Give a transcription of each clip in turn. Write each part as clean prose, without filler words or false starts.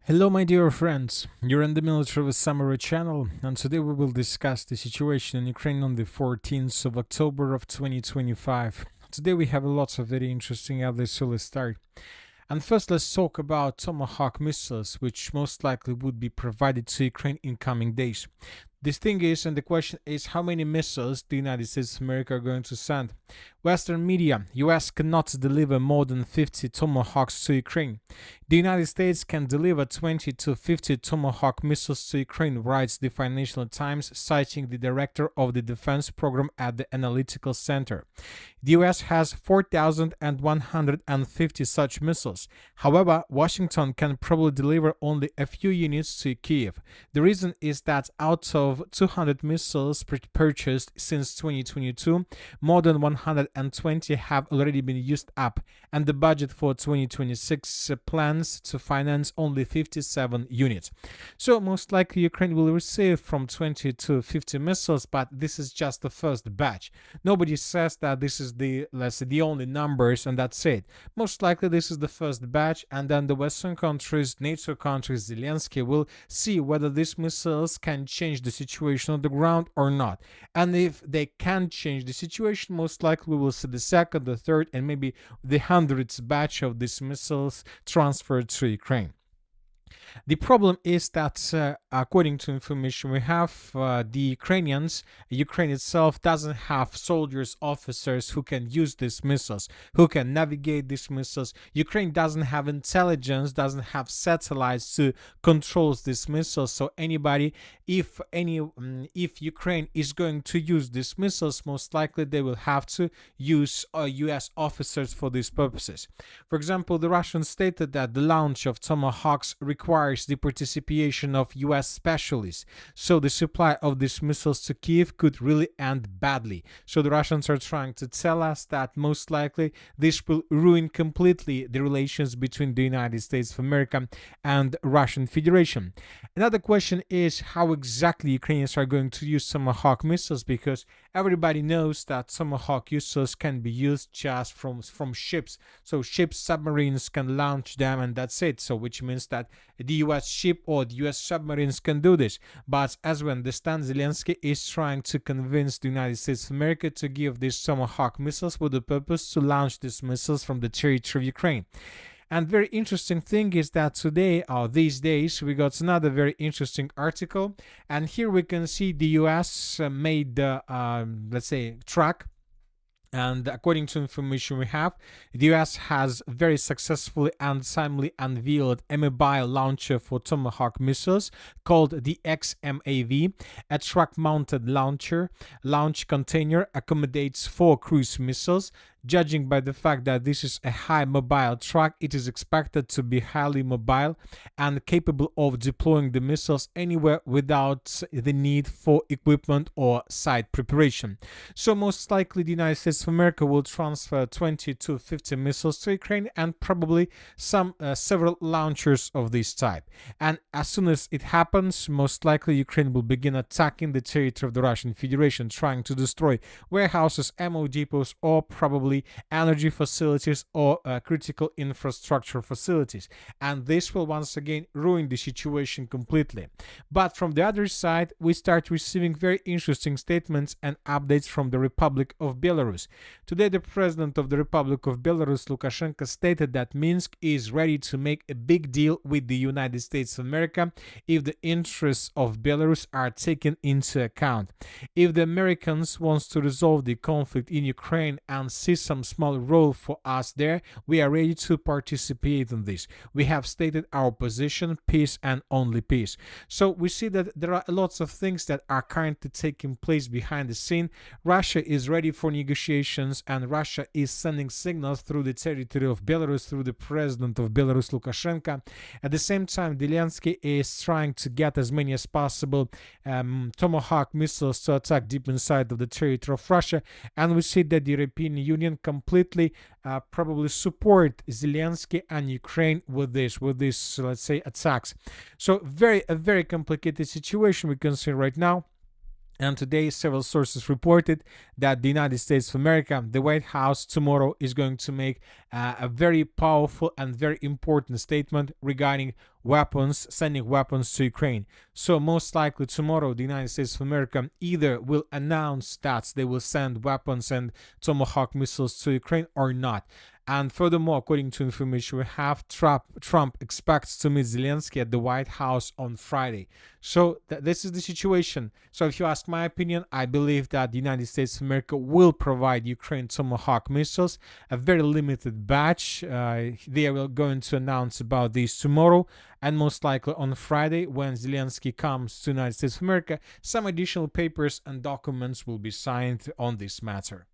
Hello, my dear friends. You're in the MilitarySummary channel, and today we will discuss the situation in Ukraine on the 14th of October of 2025. Today we have lots of very interesting updates, so let's start. And first, let's talk about Tomahawk missiles, which most likely would be provided to Ukraine in coming days. This thing is, and the question is, how many missiles the United States of America are going to send? Western media: US cannot deliver more than 50 Tomahawks to Ukraine. The United States can deliver 20 to 50 Tomahawk missiles to Ukraine, writes the Financial Times, citing the director of the defense program at the Analytical Center. The US has 4,150 such missiles. However, Washington can probably deliver only a few units to Kyiv. The reason is that out of 200 missiles purchased since 2022, more than 120 have already been used up, and the budget for 2026 plans to finance only 57 units. So most likely Ukraine will receive from 20 to 50 missiles, but this is just the first batch. Nobody says that this is the, let's say, the only numbers and that's it. Most likely this is the first batch, and then the Western countries, NATO countries, Zelensky will see whether these missiles can change the situation on the ground or not. And if they can change the situation, most likely we will see the second, the third, and maybe the hundredth batch of these missiles transferred to Ukraine. The problem is that, according to information we have, Ukraine itself doesn't have soldiers, officers who can use these missiles, who can navigate these missiles. Ukraine doesn't have intelligence, doesn't have satellites to control these missiles. So if Ukraine is going to use these missiles, most likely they will have to use U.S. officers for these purposes. For example, the Russians stated that the launch of Tomahawks requires the participation of US specialists, so the supply of these missiles to Kyiv could really end badly. So the Russians are trying to tell us that most likely this will ruin completely the relations between the United States of America and Russian Federation. Another question is how exactly Ukrainians are going to use Tomahawk missiles, because everybody knows that Tomahawk missiles can be used just from ships. So ships, submarines can launch them, and that's it. So which means that the US ship or the US submarines can do this. But as we understand, Zelensky is trying to convince the United States of America to give these Tomahawk missiles with the purpose to launch these missiles from the territory of Ukraine. And very interesting thing is that today, or these days, we got another very interesting article, and here we can see the US made the, let's say, track. And according to information we have, the US has very successfully and timely unveiled a mobile launcher for Tomahawk missiles called the XMAV. A truck-mounted launch container accommodates 4 cruise missiles. Judging by the fact that this is a high mobile truck, it is expected to be highly mobile and capable of deploying the missiles anywhere without the need for equipment or site preparation. So most likely the United States of America will transfer 20 to 50 missiles to Ukraine and probably several launchers of this type. And as soon as it happens, most likely Ukraine will begin attacking the territory of the Russian Federation, trying to destroy warehouses, ammo depots, or probably energy facilities or critical infrastructure facilities. And this will once again ruin the situation completely. But from the other side, we start receiving very interesting statements and updates from the Republic of Belarus. Today, the president of the Republic of Belarus, Lukashenko, stated that Minsk is ready to make a big deal with the United States of America if the interests of Belarus are taken into account. If the Americans want to resolve the conflict in Ukraine and see some small role for us there, we are ready to participate in this. We have stated our position: peace and only peace. So we see that there are lots of things that are currently taking place behind the scene. Russia is ready for negotiations, and Russia is sending signals through the territory of Belarus, through the president of Belarus, Lukashenko. At the same time, Zelensky is trying to get as many as possible Tomahawk missiles to attack deep inside of the territory of Russia, and we see that the European Union completely probably support Zelensky and Ukraine with this, let's say, attacks. So a very complicated situation we can see right now. And today, several sources reported that the United States of America, the White House, tomorrow is going to make a very powerful and very important statement regarding weapons, sending weapons to Ukraine. So, most likely tomorrow, the United States of America either will announce that they will send weapons and Tomahawk missiles to Ukraine or not. And furthermore, according to information we have, Trump expects to meet Zelensky at the White House on Friday. So this is the situation. So if you ask my opinion, I believe that the United States of America will provide Ukraine Tomahawk missiles, a very limited batch. They are going to announce about this tomorrow, and most likely on Friday, when Zelensky comes to the United States of America, some additional papers and documents will be signed on this matter.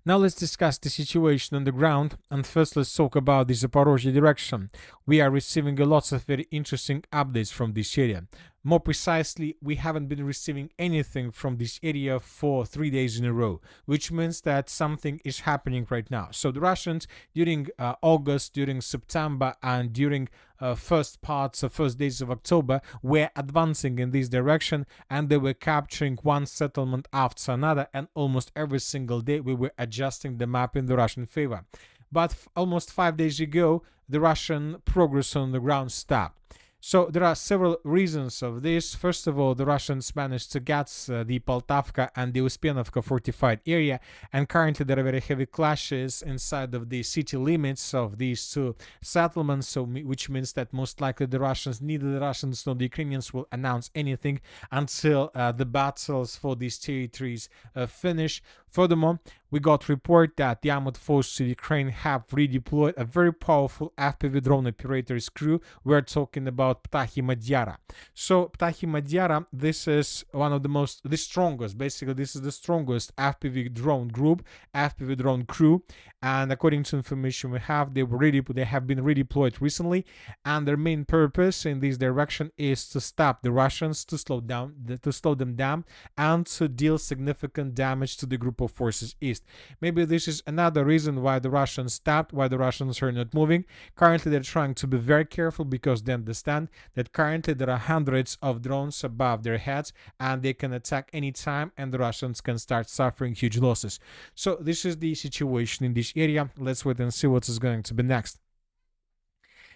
Now let's discuss the situation on the ground, and first let's talk about the Zaporozhye direction. We are receiving a lot of very interesting updates from this area. More precisely, we haven't been receiving anything from this area for 3 days in a row, which means that something is happening right now. So the Russians during August, during September, and during first days of October were advancing in this direction, and they were capturing one settlement after another, and almost every single day we were adjusting the map in the Russian favor. But almost 5 days ago, the Russian progress on the ground stopped. So there are several reasons of this. First of all, the Russians managed to get the Poltavka and the Uspienovka fortified area, and currently there are very heavy clashes inside of the city limits of these two settlements, which means that most likely the Russians, neither the Russians nor the Ukrainians, will announce anything until the battles for these territories finish. Furthermore, we got report that the armored forces of Ukraine have redeployed a very powerful FPV drone operators crew. We're talking about Ptahi Madyara. So Ptahi Madyara, this is one of the strongest, basically this is the strongest FPV drone group, FPV drone crew, and according to information we have, they have been redeployed recently, and their main purpose in this direction is to stop the Russians, to slow them down, and to deal significant damage to the group of forces east. Maybe this is another reason why the Russians stopped, why the Russians are not moving. Currently, they're trying to be very careful because they understand that currently there are hundreds of drones above their heads and they can attack anytime, and the Russians can start suffering huge losses. So this is the situation in this area. Let's wait and see what is going to be next.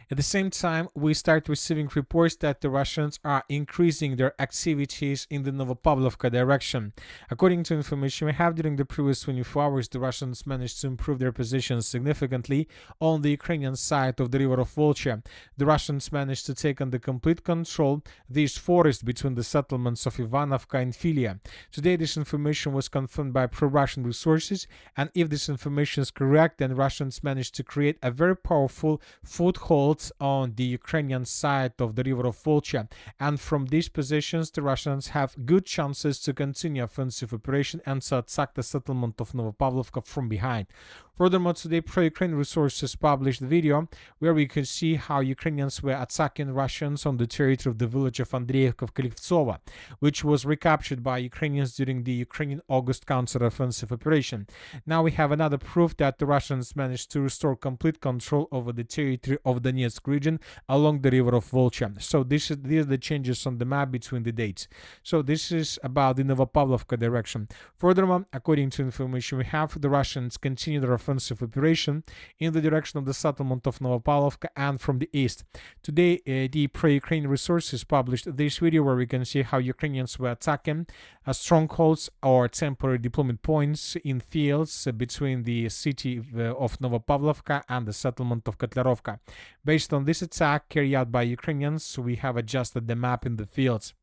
At the same time, we start receiving reports that the Russians are increasing their activities in the Novopavlovka direction. According to information we have, during the previous 24 hours, the Russians managed to improve their positions significantly on the Ukrainian side of the river of Volcha. The Russians managed to take under complete control this forest between the settlements of Ivanovka and Filia. Today, this information was confirmed by pro-Russian resources, and if this information is correct, then Russians managed to create a very powerful foothold on the Ukrainian side of the river of Volcha, and from these positions the Russians have good chances to continue offensive operation and to attack the settlement of Novopavlovka from behind. Furthermore, today pro-Ukraine resources published a video where we could see how Ukrainians were attacking Russians on the territory of the village of Andreevka of Klyvtsova, which was recaptured by Ukrainians during the Ukrainian August counter-offensive operation. Now we have another proof that the Russians managed to restore complete control over the territory of Donetsk region along the river of Volcha. So these are the changes on the map between the dates. So this is about the Novopavlovka direction. Furthermore, according to information we have, the Russians continue their offensive operation in the direction of the settlement of Novopavlovka and from the east. Today, the pro-Ukraine resources published this video where we can see how Ukrainians were attacking strongholds or temporary deployment points in fields between the city of Novopavlovka and the settlement of Kotlarovka. Based on this attack carried out by Ukrainians, we have adjusted the map in the fields.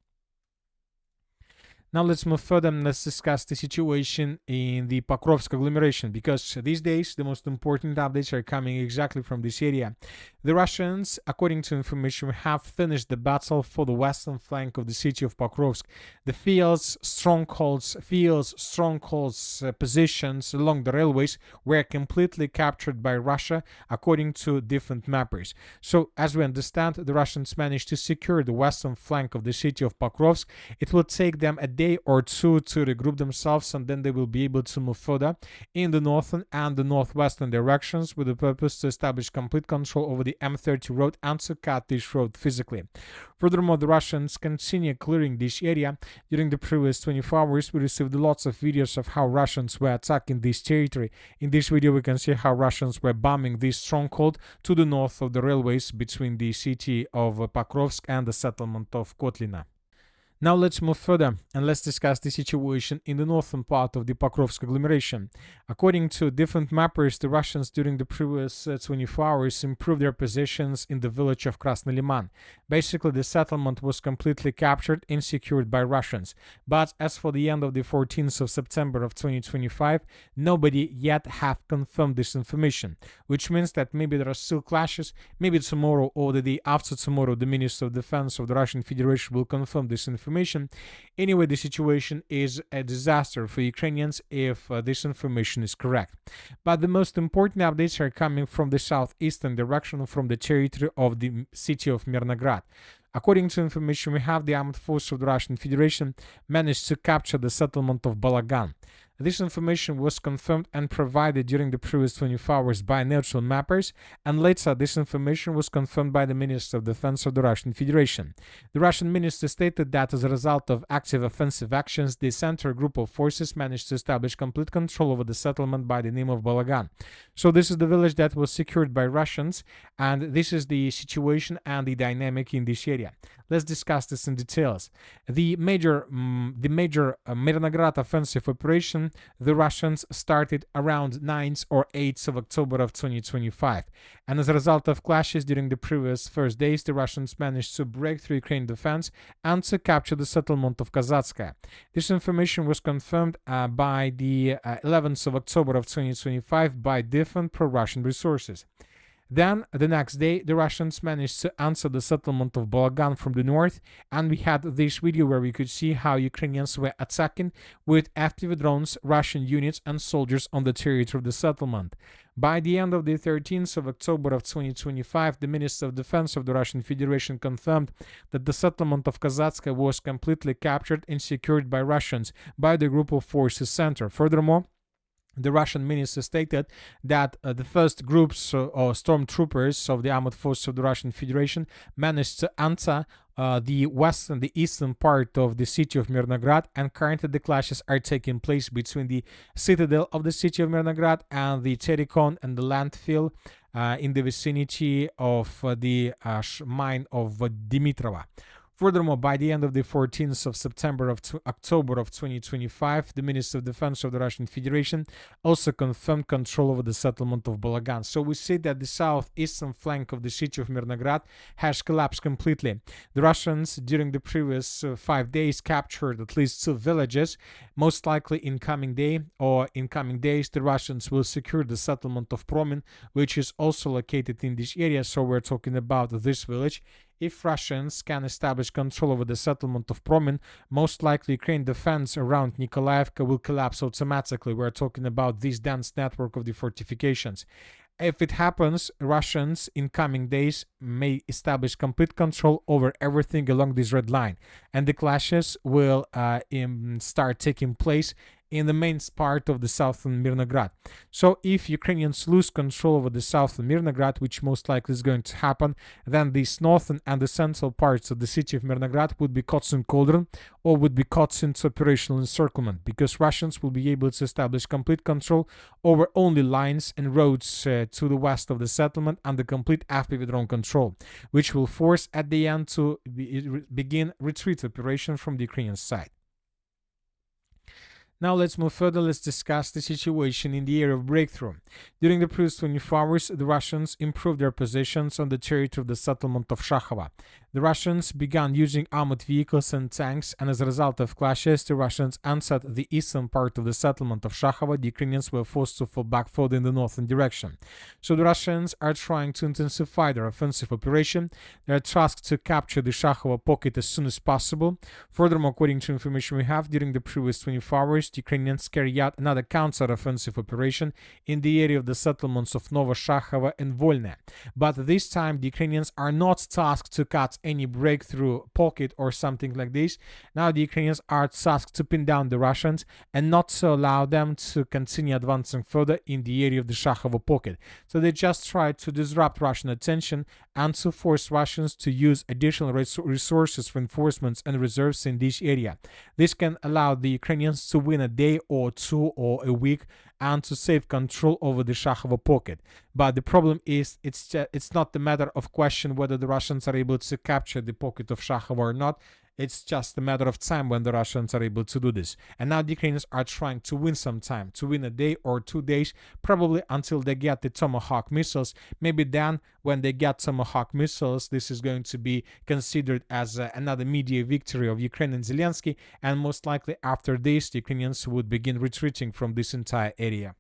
Now let's move further and let's discuss the situation in the Pokrovsk agglomeration, because these days the most important updates are coming exactly from this area. The Russians, according to information we have, finished the battle for the western flank of the city of Pokrovsk. The fields, strongholds, positions along the railways were completely captured by Russia, according to different mappers. So, as we understand, the Russians managed to secure the western flank of the city of Pokrovsk. It will take them a day or two to regroup themselves, and then they will be able to move further in the northern and the northwestern directions with the purpose to establish complete control over the M30 road and to cut this road physically. Furthermore, the Russians continue clearing this area. During the previous 24 hours, we received lots of videos of how Russians were attacking this territory. In this video, we can see how Russians were bombing this stronghold to the north of the railways between the city of Pokrovsk and the settlement of Kotlina. Now let's move further and let's discuss the situation in the northern part of the Pokrovsk agglomeration. According to different mappers, the Russians during the previous 24 hours improved their positions in the village of Krasny Liman. Basically, the settlement was completely captured and secured by Russians. But as for the end of the 14th of September of 2025, nobody yet have confirmed this information, which means that maybe there are still clashes. Maybe tomorrow or the day after tomorrow, the Minister of Defense of the Russian Federation will confirm this information. Anyway, the situation is a disaster for Ukrainians if this information is correct. But the most important updates are coming from the southeastern direction, from the territory of the city of Mirnograd. According to information we have, the armed forces of the Russian Federation managed to capture the settlement of Balagan. This information was confirmed and provided during the previous 24 hours by neutral mappers, and later this information was confirmed by the Minister of Defense of the Russian Federation. The Russian minister stated that as a result of active offensive actions, the center group of forces managed to establish complete control over the settlement by the name of Balagan. So this is the village that was secured by Russians, and this is the situation and the dynamic in this area. Let's discuss this in details. The major Mirnograd offensive operation, the Russians started around 9th or 8th of October of 2025. And as a result of clashes during the previous first days, the Russians managed to break through Ukrainian defense and to capture the settlement of Kazatskaya. This information was confirmed by the 11th of October of 2025 by different pro-Russian resources. Then, the next day, the Russians managed to answer the settlement of Balagan from the north, and we had this video where we could see how Ukrainians were attacking with FPV drones Russian units and soldiers on the territory of the settlement. By the end of the 13th of October of 2025, the Minister of Defense of the Russian Federation confirmed that the settlement of Kazatskaya was completely captured and secured by Russians by the Group of Forces Center. Furthermore, the Russian minister stated that the first groups or stormtroopers of the armed forces of the Russian Federation managed to enter the eastern part of the city of Mirnograd, and currently the clashes are taking place between the citadel of the city of Mirnograd and the Terikon and the landfill in the vicinity of the mine of Dimitrova. Furthermore, by the end of the 14th of September of October of 2025, the Minister of Defense of the Russian Federation also confirmed control over the settlement of Balagan. So we see that the southeastern flank of the city of Mirnograd has collapsed completely. The Russians, during the previous 5 days, captured at least 2 villages. Most likely in coming days, the Russians will secure the settlement of Promin, which is also located in this area. So we're talking about this village. If Russians can establish control over the settlement of Promin, most likely Ukrainian defense around Nikolaevka will collapse automatically. We're talking about this dense network of the fortifications. If it happens, Russians in coming days may establish complete control over everything along this red line, and the clashes will start taking place in the main part of the southern Mirnograd. So if Ukrainians lose control over the southern Mirnograd, which most likely is going to happen, then these northern and the central parts of the city of Mirnograd would be caught in cauldron or would be caught into operational encirclement, because Russians will be able to establish complete control over only lines and roads to the west of the settlement and the complete FPV drone control, which will force at the end to begin retreat operation from the Ukrainian side. Now let's move further. Let's discuss the situation in the area of breakthrough. During the previous 24 hours, the Russians improved their positions on the territory of the settlement of Shakhova. The Russians began using armored vehicles and tanks, and as a result of clashes, the Russians answered the eastern part of the settlement of Shakhova. The Ukrainians were forced to fall back further in the northern direction. So the Russians are trying to intensify their offensive operation. They are tasked to capture the Shakhova pocket as soon as possible. Furthermore, according to information we have, during the previous 24 hours, the Ukrainians carried out another counter-offensive operation in the area of the settlements of Novo Shakhova and Volne. But this time, the Ukrainians are not tasked to cut without any breakthrough pocket or something like this. Now the Ukrainians are tasked to pin down the Russians and not to allow them to continue advancing further in the area of the Shakhovo pocket. So they just try to disrupt Russian attention and to force Russians to use additional resources, reinforcements, and reserves in this area. This can allow the Ukrainians to win a day or two or a week and to save control over the Shakhovo pocket. But the problem is it's not the matter of question whether the Russians are able to capture the pocket of Shakhovo or not. It's just a matter of time when the Russians are able to do this. And now the Ukrainians are trying to win some time, to win a day or 2 days, probably until they get the Tomahawk missiles. Maybe then, when they get Tomahawk missiles, this is going to be considered as another media victory of Ukraine and Zelensky. And most likely after this, the Ukrainians would begin retreating from this entire area.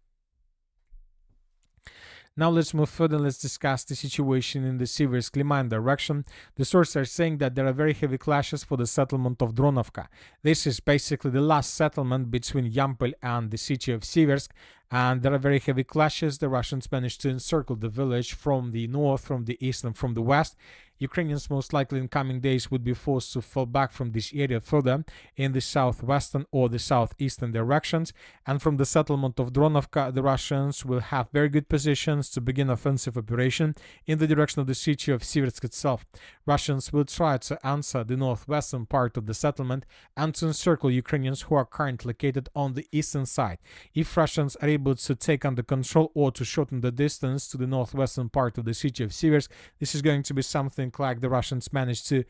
Now let's move further. Let's discuss the situation in the Siversk-Liman direction. The sources are saying that there are very heavy clashes for the settlement of Dronovka. This is basically the last settlement between Yampol and the city of Siversk, and there are very heavy clashes. The Russians managed to encircle the village from the north, from the east, and from the west. Ukrainians most likely in coming days would be forced to fall back from this area further in the southwestern or the southeastern directions, and from the settlement of Dronovka the Russians will have very good positions to begin offensive operation in the direction of the city of Siversk itself. Russians will try to answer the northwestern part of the settlement and to encircle Ukrainians who are currently located on the eastern side. If Russians are able to take under control or to shorten the distance to the northwestern part of the city of Siversk, this is going to be something like the Russians managed to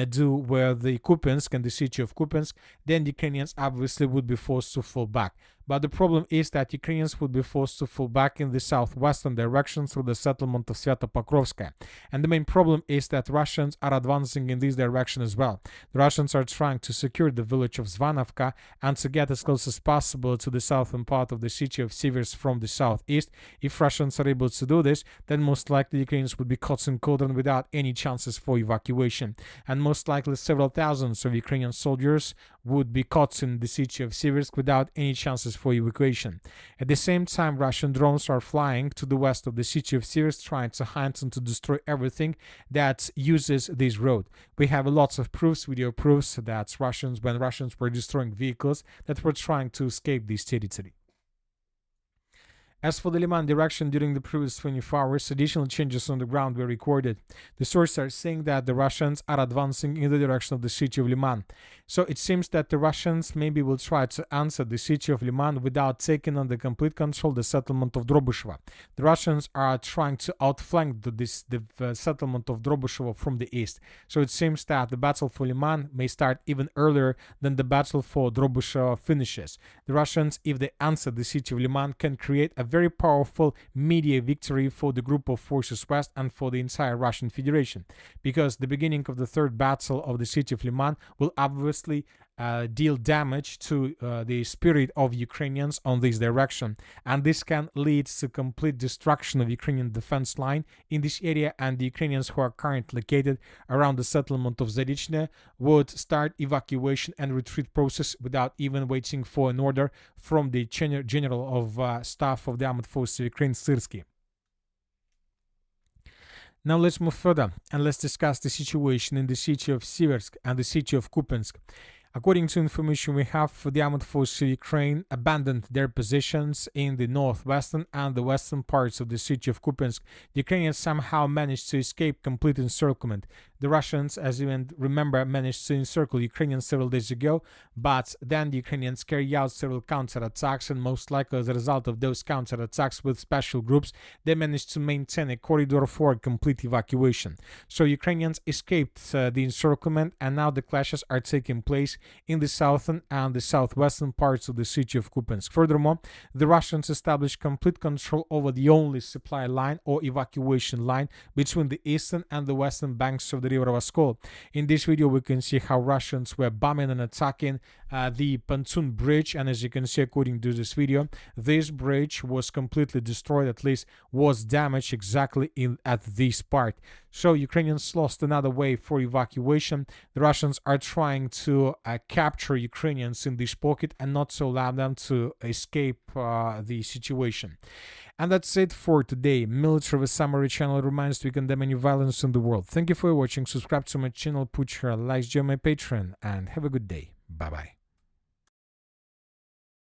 do with the Kupiansk and the city of Kupiansk, then the Ukrainians obviously would be forced to fall back. But the problem is that Ukrainians would be forced to fall back in the southwestern direction through the settlement of Sviatopokrovsk. And the main problem is that Russians are advancing in this direction as well. The Russians are trying to secure the village of Zvanovka and to get as close as possible to the southern part of the city of Siversk from the southeast. If Russians are able to do this, then most likely Ukrainians would be caught in cauldron without any chances for evacuation. And most likely several thousands of Ukrainian soldiers would be caught in the city of Siversk without any chances for evacuation. At the same time, Russian drones are flying to the west of the city of Siversk, trying to hunt and to destroy everything that uses this road. We have lots of proofs, video proofs, that when Russians were destroying vehicles that were trying to escape this territory. As for the Liman direction, during the previous 24 hours, additional changes on the ground were recorded. The sources are saying that the Russians are advancing in the direction of the city of Liman. So it seems that the Russians maybe will try to answer the city of Liman without taking under complete control the settlement of Drobyshevo. The Russians are trying to outflank the settlement of Drobyshevo from the east. So it seems that the battle for Liman may start even earlier than the battle for Drobyshevo finishes. The Russians, if they answer the city of Liman, can create a very powerful media victory for the group of forces west and for the entire Russian Federation, because the beginning of the third battle of the city of Liman will obviously deal damage to the spirit of Ukrainians on this direction, and this can lead to complete destruction of Ukrainian defense line in this area, and the Ukrainians who are currently located around the settlement of Zarichne would start evacuation and retreat process without even waiting for an order from the General of Staff of the Armed Forces of Ukraine, Syrsky. Now let's move further and let's discuss the situation in the city of Siversk and the city of Kupiansk. According to information we have, the armed forces of Ukraine abandoned their positions in the northwestern and the western parts of the city of Kupiansk. The Ukrainians somehow managed to escape complete encirclement. The Russians, as you remember, managed to encircle Ukrainians several days ago, but then the Ukrainians carried out several counterattacks, and most likely as a result of those counterattacks with special groups, they managed to maintain a corridor for complete evacuation. So Ukrainians escaped the encirclement, and now the clashes are taking place in the southern and the southwestern parts of the city of Kupiansk. Furthermore, the Russians established complete control over the only supply line or evacuation line between the eastern and the western banks of the river Oskol. In this video, we can see how Russians were bombing and attacking the pontoon bridge, and as you can see according to this video, this bridge was completely destroyed, at least was damaged exactly at this part. So Ukrainians lost another way for evacuation. The Russians are trying to capture Ukrainians in this pocket and not to allow them to escape the situation. And that's it for today. Military Summary channel reminds we condemn any violence in the world. Thank you for watching. Subscribe to my channel, put your likes, join my Patreon, and have a good day. Bye bye.